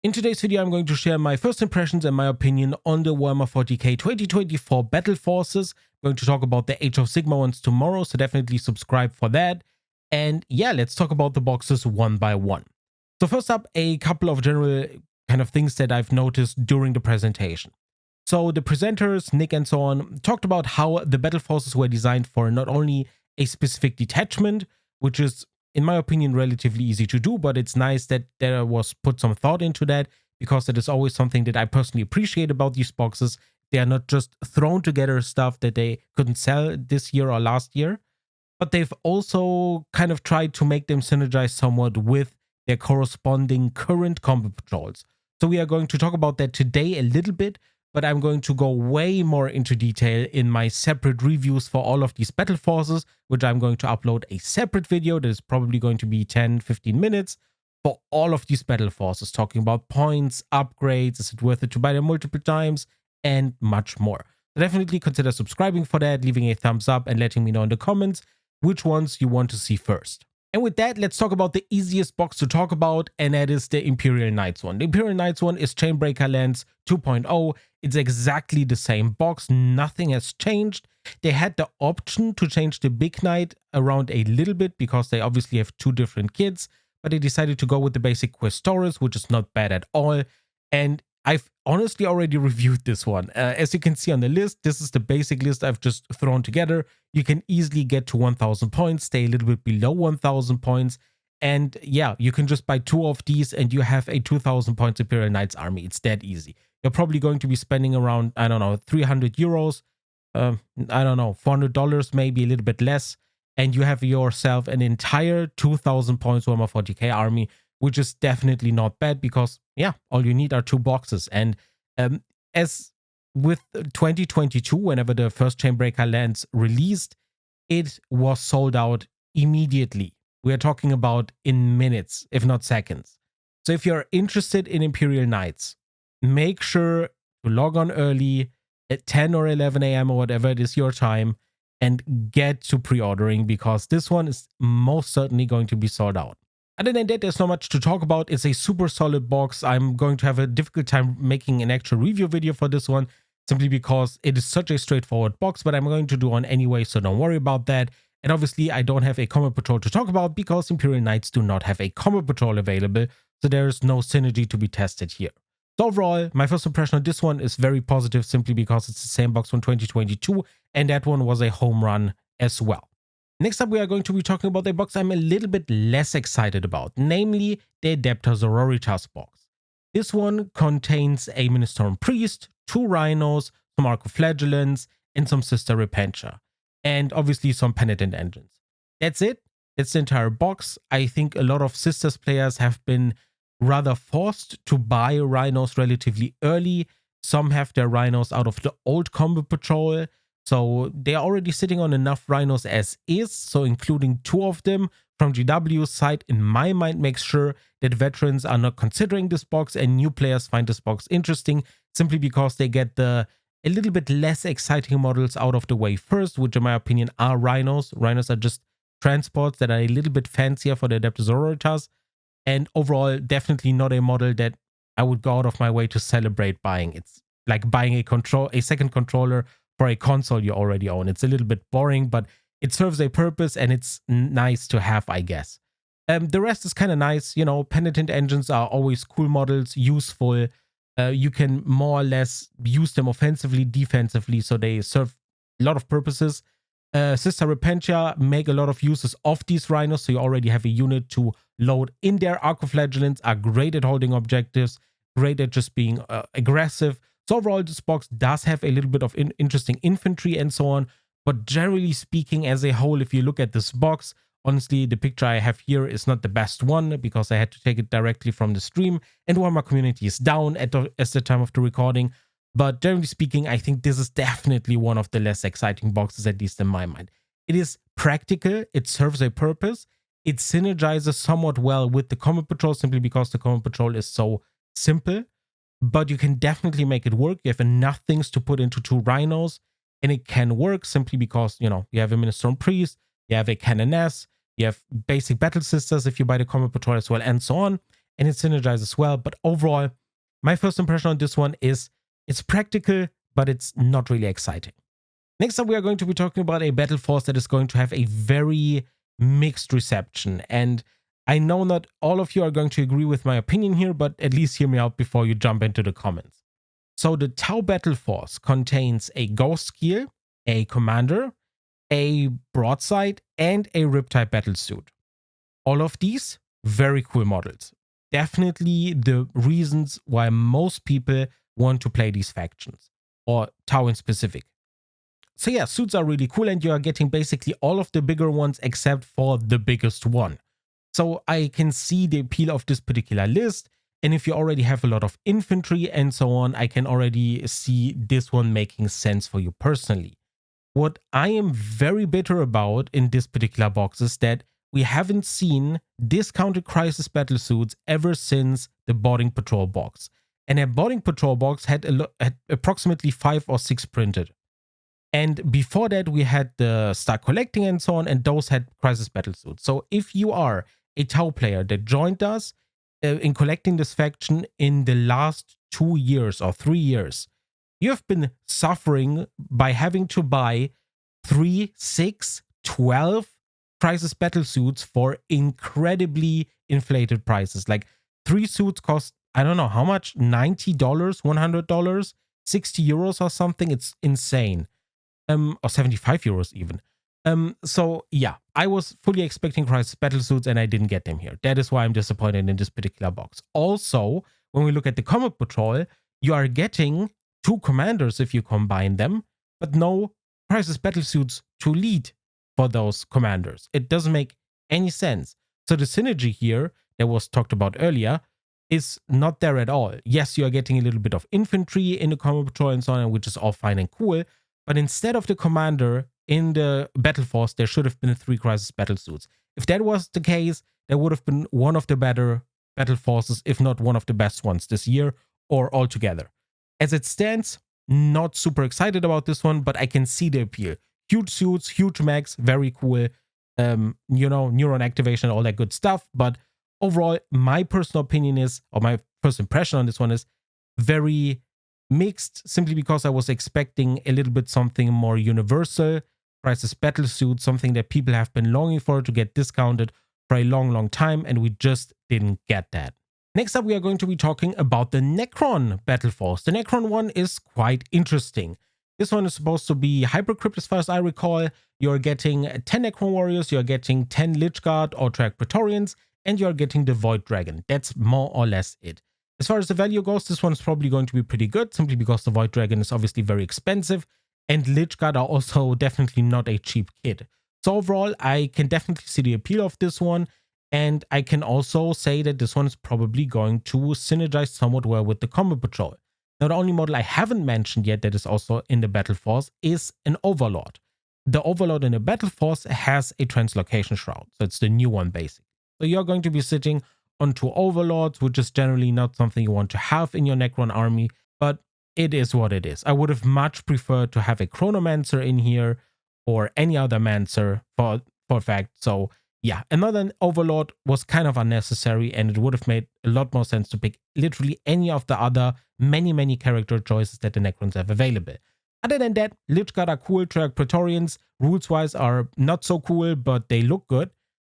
In today's video, I'm going to share my first impressions and my opinion on the Warhammer 40K 2024 Battle Forces. I'm going to talk about the Age of Sigmar ones tomorrow, so definitely subscribe for that. And yeah, let's talk about the boxes one by one. So first up, a couple of general kind of things that I've noticed during the presentation. So the presenters, Nick and so on, talked about how the Battle Forces were designed for not only a specific detachment, which is in my opinion, relatively easy to do, but it's nice that there was put some thought into that, because it is always something that I personally appreciate about these boxes. They are not just thrown together stuff that they couldn't sell this year or last year, but they've also kind of tried to make them synergize somewhat with their corresponding current combat patrols. So we are going to talk about that today a little bit, but I'm going to go way more into detail in my separate reviews for all of these battle forces, which I'm going to upload a separate video that is probably going to be 10-15 minutes for all of these battle forces, talking about points, upgrades, is it worth it to buy them multiple times, and much more. So definitely consider subscribing for that, leaving a thumbs up, and letting me know in the comments which ones you want to see first. And with that, let's talk about the easiest box to talk about, and that is the Imperial Knights one. The Imperial Knights one is Chainbreaker Lance 2.0. It's exactly the same box. Nothing has changed. They had the option to change the Big Knight around a little bit because they obviously have two different kits, but they decided to go with the basic Questores, which is not bad at all. And I've honestly already reviewed this one. As you can see on the list, this is the basic list I've just thrown together. You can easily get to 1000 points, stay a little bit below 1000 points. And yeah, you can just buy two of these and you have a 2000 points Imperial Knights army. It's that easy. You're probably going to be spending around, I don't know, 300 euros. I don't know, $400, maybe a little bit less. And you have yourself an entire 2000 points Warhammer 40K army, which is definitely not bad because, yeah, all you need are two boxes. And as with 2022, whenever the first Chainbreaker Lance released, it was sold out immediately. We are talking about in minutes, if not seconds. So if you're interested in Imperial Knights, make sure to log on early at 10 or 11 a.m. or whatever it is your time and get to pre-ordering, because this one is most certainly going to be sold out. Other than that, there's not much to talk about. It's a super solid box. I'm going to have a difficult time making an actual review video for this one, simply because it is such a straightforward box, but I'm going to do one anyway, so don't worry about that. And obviously, I don't have a combat patrol to talk about because Imperial Knights do not have a combat patrol available, so there is no synergy to be tested here. So overall, my first impression on this one is very positive, simply because it's the same box from 2022, and that one was a home run as well. Next up, we are going to be talking about a box I'm a little bit less excited about, namely the Adeptus Zora box. This one contains a Ministorum Priest, two Rhinos, some Arcoflagellants, and some Sister Repentia, and obviously some Penitent Engines. That's it. That's the entire box. I think a lot of Sisters players have been rather forced to buy Rhinos relatively early. Some have their Rhinos out of the old Combat Patrol, so they're already sitting on enough Rhinos as is, so including two of them from GW's side, in my mind, makes sure that veterans are not considering this box and new players find this box interesting, simply because they get the a little bit less exciting models out of the way first, which in my opinion are Rhinos. Rhinos are just transports that are a little bit fancier for the Adeptus Zora, and overall definitely not a model that I would go out of my way to celebrate buying. It's like buying a second controller for a console you already own. It's a little bit boring, but it serves a purpose and it's nice to have, I guess. The rest is kind of nice. You know, Penitent Engines are always cool models, useful. You can more or less use them offensively, defensively, so they serve a lot of purposes. Sister Repentia make a lot of uses of these Rhinos, so you already have a unit to load in there. Arcoflagellants are great at holding objectives, great at just being aggressive. So overall, this box does have a little bit of interesting infantry and so on, but generally speaking, as a whole, if you look at this box, honestly, the picture I have here is not the best one because I had to take it directly from the stream, and Warhammer community is down at the time of the recording. But generally speaking, I think this is definitely one of the less exciting boxes, at least in my mind. It is practical, it serves a purpose, it synergizes somewhat well with the Combat Patrol, simply because the Combat Patrol is so simple. But you can definitely make it work. You have enough things to put into two Rhinos, and it can work simply because, you know, you have a Ministorum Priest, you have a Canoness, you have basic Battle Sisters if you buy the Combat Patrol as well, and so on. and it synergizes well. But overall, my first impression on this one is it's practical, but it's not really exciting. Next up, we are going to be talking about a battle force that is going to have a very mixed reception. And I know not all of you are going to agree with my opinion here, but at least hear me out before you jump into the comments. So the Tau battle force contains a Ghost Gear, a Commander, a Broadside, and a Riptide battlesuit. All of these, very cool models. Definitely the reasons why most people want to play these factions, or Tau in specific. So yeah, suits are really cool, and you are getting basically all of the bigger ones except for the biggest one. So I can see the appeal of this particular list, and if you already have a lot of infantry and so on, I can already see this one making sense for you personally. What I am very bitter about in this particular box is that we haven't seen discounted crisis battlesuits ever since the boarding patrol box. And a boarding patrol box had approximately 5 or 6 printed. And before that, we had the Start Collecting and so on, and those had crisis battlesuits. So if you are a Tau player that joined us in collecting this faction in the last 2 years or 3 years, you have been suffering by having to buy 3, 6, 12 crisis battlesuits for incredibly inflated prices. Like 3 suits cost, I don't know how much, $90, $100, 60 euros or something. It's insane. Or 75 euros even. So yeah, I was fully expecting crisis battlesuits and I didn't get them here. That is why I'm disappointed in this particular box. Also, when we look at the Combat Patrol, you are getting 2 commanders if you combine them, but no crisis battlesuits to lead for those commanders. It doesn't make any sense. So the synergy here that was talked about earlier is not there at all. Yes, you are getting a little bit of infantry in the Combat Patrol and so on, which is all fine and cool. But instead of the commander in the battle force, there should have been 3 crisis battlesuits. If that was the case, there would have been one of the better battle forces, if not one of the best ones this year or altogether. As it stands, not super excited about this one, but I can see the appeal. Huge suits, huge mechs, very cool. You know, neuron activation, all that good stuff. But overall, my personal opinion is, or my first impression on this one is very mixed, simply because I was expecting a little bit something more universal, crisis battlesuit, something that people have been longing for to get discounted for a long, long time, and we just didn't get that. Next up, we are going to be talking about the Necron battle force. The Necron one is quite interesting. This one is supposed to be hypercrypt as far as I recall. You're getting 10 Necron warriors, you're getting 10 Lich Guard or Track Praetorians, and you're getting the Void Dragon. That's more or less it. As far as the value goes, this one is probably going to be pretty good, simply because the Void Dragon is obviously very expensive, and Lich Guard are also definitely not a cheap kit. So overall, I can definitely see the appeal of this one, and I can also say that this one is probably going to synergize somewhat well with the Combat Patrol. Now, the only model I haven't mentioned yet that is also in the Battle Force is an Overlord. The Overlord in the Battle Force has a Translocation Shroud, so it's the new one basically. So you're going to be sitting on 2 Overlords, which is generally not something you want to have in your Necron army, but it is what it is. I would have much preferred to have a Chronomancer in here or any other Mancer for a fact. So yeah, another Overlord was kind of unnecessary, and it would have made a lot more sense to pick literally any of the other many character choices that the Necrons have available. Other than that, Lich Guard are cool, Track Praetorians rules-wise are not so cool, but they look good.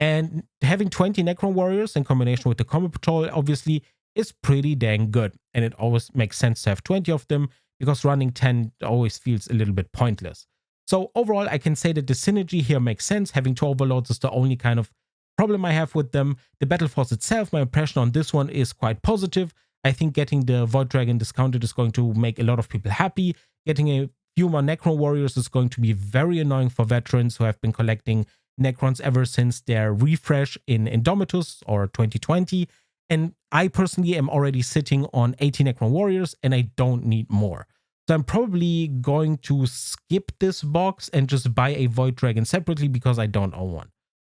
And having 20 Necron warriors in combination with the Combat Patrol obviously is pretty dang good. And it always makes sense to have 20 of them, because running 10 always feels a little bit pointless. So overall, I can say that the synergy here makes sense. Having 2 Overlords is the only kind of problem I have with them. The Battle Force itself, my impression on this one is quite positive. I think getting the Void Dragon discounted is going to make a lot of people happy. Getting a few more Necron warriors is going to be very annoying for veterans who have been collecting Necrons ever since their refresh in Indomitus or 2020. And I personally am already sitting on 80 Necron warriors, and I don't need more. So I'm probably going to skip this box and just buy a Void Dragon separately because I don't own one.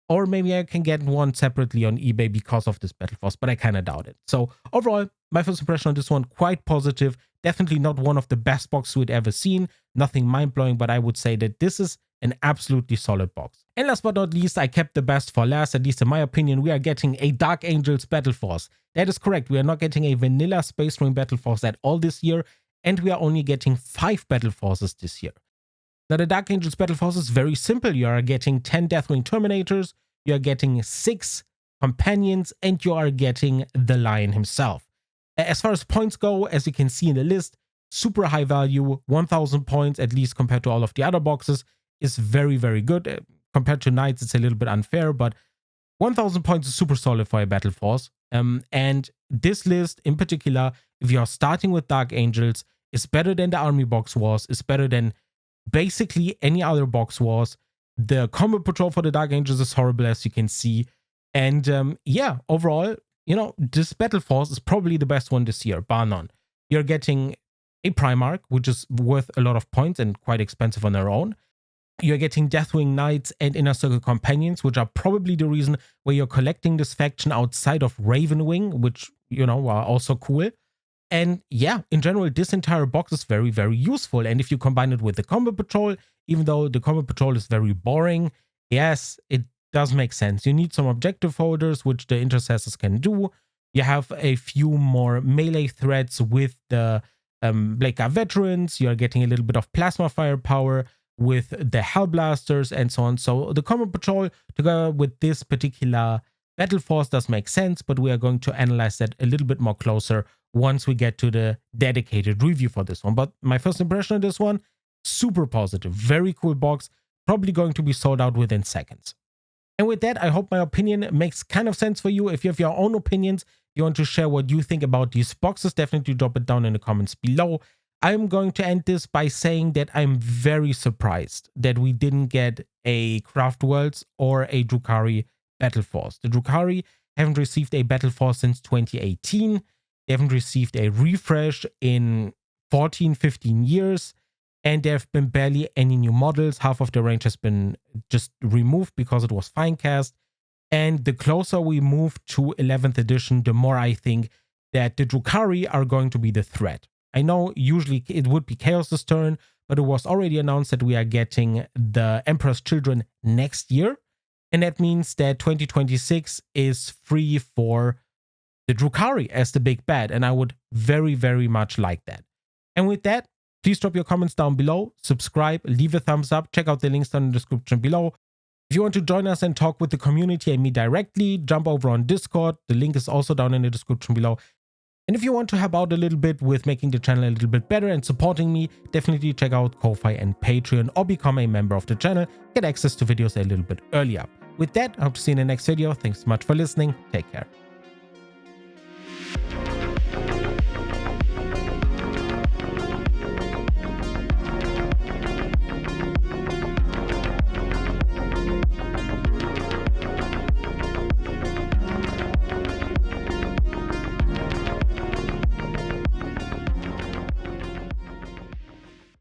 Or maybe I can get one separately on eBay because of this Battle Force, but I kind of doubt it. So overall, my first impression on this one, quite positive. Definitely not one of the best boxes we'd ever seen. Nothing mind-blowing, but I would say that this is an absolutely solid box. And last but not least, I kept the best for last, at least in my opinion. We are getting a Dark Angels Battle Force. That is correct. We are not getting a vanilla Space Marine Battle Force at all this year, and we are only getting 5 Battle Forces this year. Now, the Dark Angels Battle Force is very simple. You are getting 10 Deathwing Terminators, you are getting 6 companions, and you are getting the Lion himself. As far as points go, as you can see in the list, super high value, 1000 points, at least compared to all of the other boxes, is very, very good. Compared to Knights, it's a little bit unfair, but 1000 points is super solid for a Battle Force. And this list in particular, if you are starting with Dark Angels, is better than the Army box was, is better than basically any other box was. The combat patrol for the Dark Angels is horrible, as you can see. And yeah, overall, you know, this Battle Force is probably the best one this year, bar none. You're getting a Primarch, which is worth a lot of points and quite expensive on their own. You're getting Deathwing Knights and Inner Circle Companions, which are probably the reason why you're collecting this faction outside of Ravenwing, which, you know, are also cool. And yeah, in general, this entire box is very, very useful. And if you combine it with the Combat Patrol, even though the Combat Patrol is very boring, yes, it does make sense. You need some objective holders, which the Intercessors can do. You have a few more melee threats with the Blade Guard Veterans. You're getting a little bit of plasma firepower with the Hellblasters and so on. So the Combat Patrol together with this particular Battle Force does make sense, but we are going to analyze that a little bit more closer once we get to the dedicated review for this one. But my first impression of this one, super positive, very cool box, probably going to be sold out within seconds. And with that, I hope my opinion makes kind of sense for you. If you have your own opinions, you want to share what you think about these boxes, definitely drop it down in the comments below. I'm going to end this by saying that I'm very surprised that we didn't get a Craft Worlds or a Drukhari Battle Force. The Drukhari haven't received a Battle Force since 2018. They haven't received a refresh in 14, 15 years. And there have been barely any new models. Half of the range has been just removed because it was Finecast. And the closer we move to 11th edition, the more I think that the Drukhari are going to be the threat. I know usually it would be Chaos's turn, but it was already announced that we are getting the Emperor's Children next year. And that means that 2026 is free for the Drukhari as the big bad. And I would very, very much like that. And with that, please drop your comments down below, subscribe, leave a thumbs up, check out the links down in the description below. If you want to join us and talk with the community and me directly, jump over on Discord. The link is also down in the description below. And if you want to help out a little bit with making the channel a little bit better and supporting me, definitely check out Ko-Fi and Patreon or become a member of the channel, get access to videos a little bit earlier. With that, I hope to see you in the next video. Thanks so much for listening. Take care.